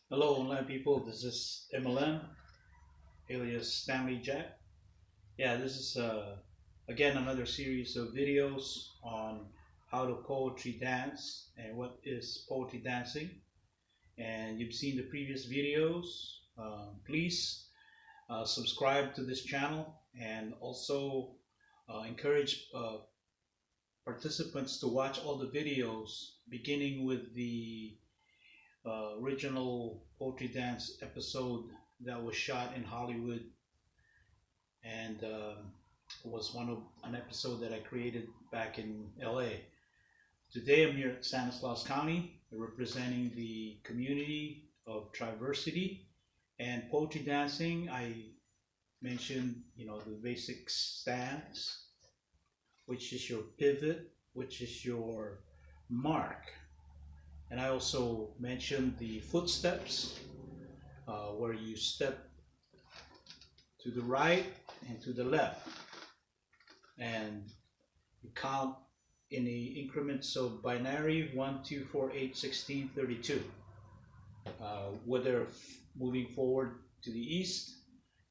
Hello online people, this is MLM alias Stanley Jack. Yeah, this is again another series of videos on how to poetry dance and what is poetry dancing. And you've seen the previous videos. Please subscribe to this channel and also encourage participants to watch all the videos beginning with the original poetry dance episode that was shot in Hollywood, and was an episode that I created back in LA. Today I'm here at Stanislaus County representing the community of Triversity and poetry dancing. I mentioned the basic stance, which is your pivot, which is your mark. And I also mentioned the footsteps, where you step to the right and to the left, and you count in the increments of binary 1, 2, 4, 8, 16, 32. Whether moving forward to the east,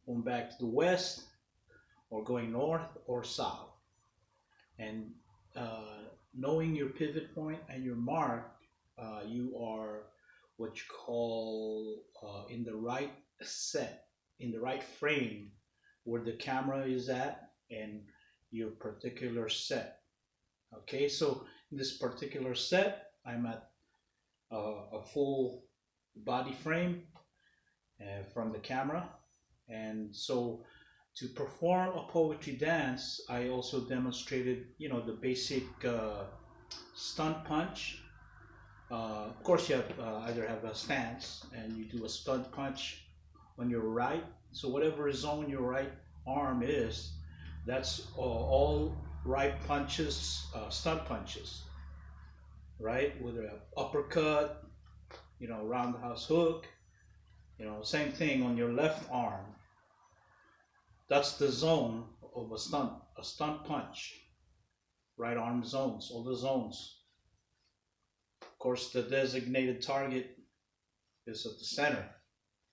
going back to the west, or going north or south. And knowing your pivot point and your mark, you are what you call in the right set, in the right frame where the camera is at and your particular set. Okay, so in this particular set, I'm at a full body frame from the camera. And so to perform a poetry dance, I also demonstrated the basic stunt punch. Of course, you have either have a stance and you do a stunt punch on your right. So whatever zone your right arm is, that's all right punches, stunt punches, right? Whether an uppercut, roundhouse hook, same thing on your left arm. That's the zone of a stunt punch. Right arm zones, all the zones. Of course, the designated target is at the center,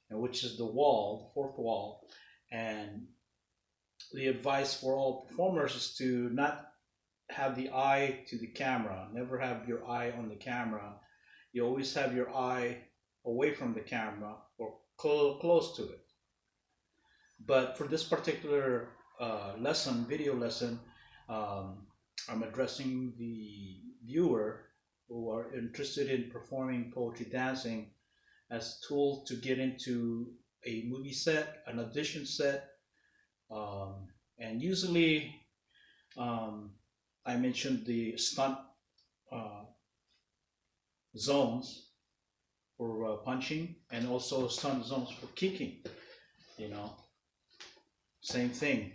and which is the wall, the fourth wall. And the advice for all performers is to not have the eye to the camera. Never have your eye on the camera. You always have your eye away from the camera or close to it. But for this particular video lesson, I'm addressing the viewer who are interested in performing poetry dancing as a tool to get into a movie set, an audition set, and usually I mentioned the stunt zones for punching, and also stunt zones for kicking. Same thing,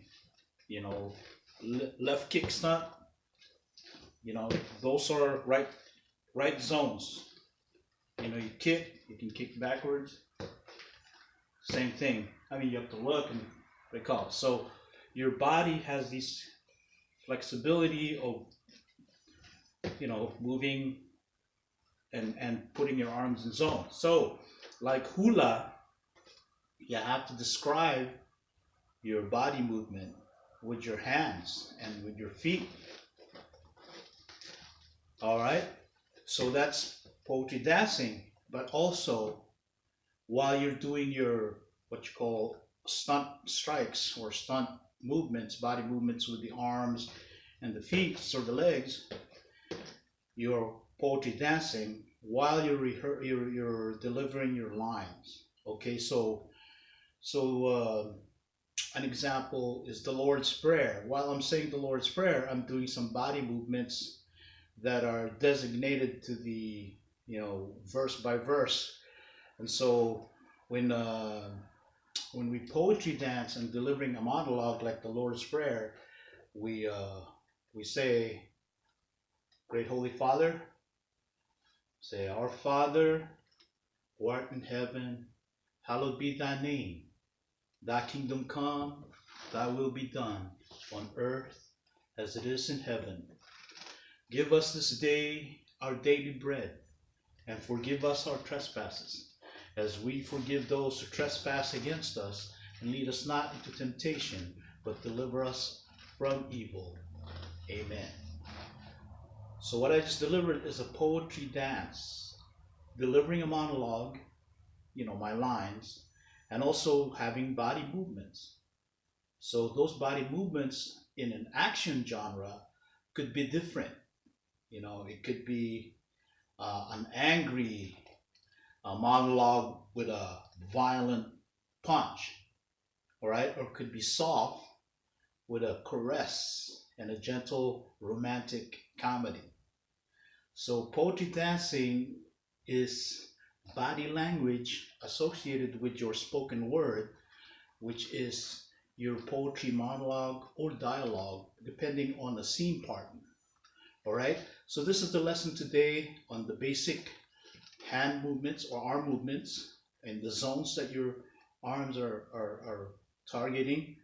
left kick stunt, those are right zones. You kick, you can kick backwards. Same thing. I mean, you have to look and recall. So your body has this flexibility of, moving and putting your arms in zone. So like hula, you have to describe your body movement with your hands and with your feet. All right, so that's poetry dancing. But also, while you're doing your what you call stunt strikes or stunt movements, body movements with the arms and the feet or the legs, you're poetry dancing while you're delivering your lines. Okay, so an example is the Lord's Prayer. While I'm saying the Lord's Prayer, I'm doing some body movements that are designated to the verse by verse. And so when we poetry dance and delivering a monologue like the Lord's Prayer, we say, Great Holy Father, say, Our Father, who art in heaven, hallowed be thy name. Thy kingdom come, thy will be done on earth as it is in heaven. Give us this day our daily bread, and forgive us our trespasses, as we forgive those who trespass against us, and lead us not into temptation, but deliver us from evil. Amen. So what I just delivered is a poetry dance, delivering a monologue, my lines, and also having body movements. So those body movements in an action genre could be different. It could be an angry monologue with a violent punch, all right? Or it could be soft with a caress and a gentle romantic comedy. So poetry dancing is body language associated with your spoken word, which is your poetry monologue or dialogue, depending on the scene partner. All right, so this is the lesson today on the basic hand movements or arm movements and the zones that your arms are targeting,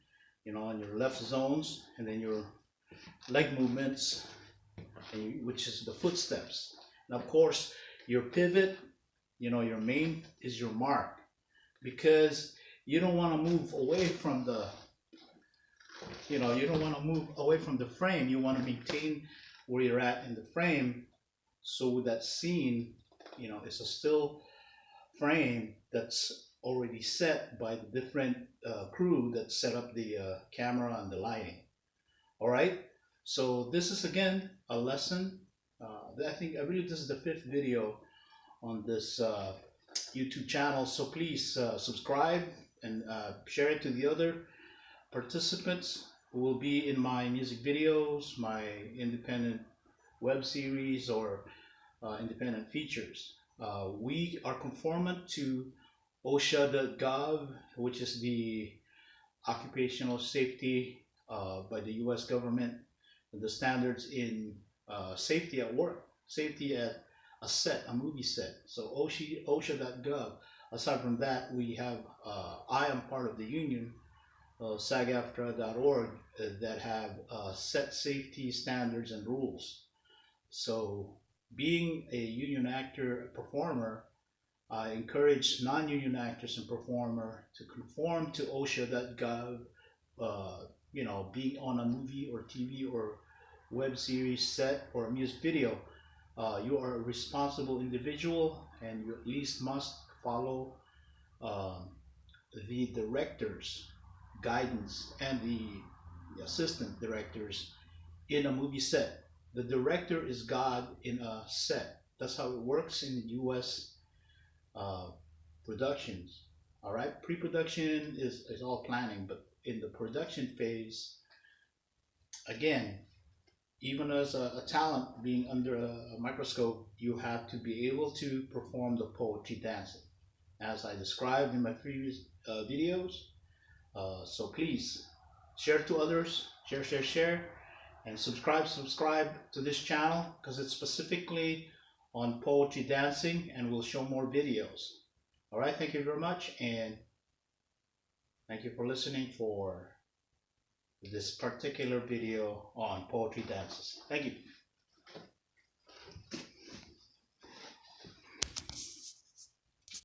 on your left zones, and then your leg movements, which is the footsteps. And of course, your pivot, your main is your mark, because you don't want to move away from the, you don't want to move away from the frame. You want to maintain where you're at in the frame, so that scene, it's a still frame that's already set by the different crew that set up the camera and the lighting. All right, so this is again a lesson. I believe this is the 5th video on this YouTube channel, so please subscribe and share it to the other participants who will be in my music videos, my independent web series, or independent features. We are conformant to OSHA.GOV, which is the occupational safety by the US government, the standards in safety at work, safety at a movie set. So OSHA.GOV. Aside from that, we have, I am part of the union, SAGAFTRA.org, that have set safety standards and rules. So being a union actor, a performer, I encourage non-union actors and performer to conform to OSHA.GOV. Being on a movie or TV or web series set or a music video, you are a responsible individual, and you at least must follow the director's guidance and the assistant directors in a movie set. The director is God in a set. That's how it works in US productions. All right, pre-production is all planning, but in the production phase, again, even as a talent being under a microscope, you have to be able to perform the poetry dancing, as I described in my previous videos. So please share to others, share, and subscribe to this channel, because it's specifically on poetry dancing, and we'll show more videos. All right, thank you very much, and thank you for listening for this particular video on poetry dances. Thank you.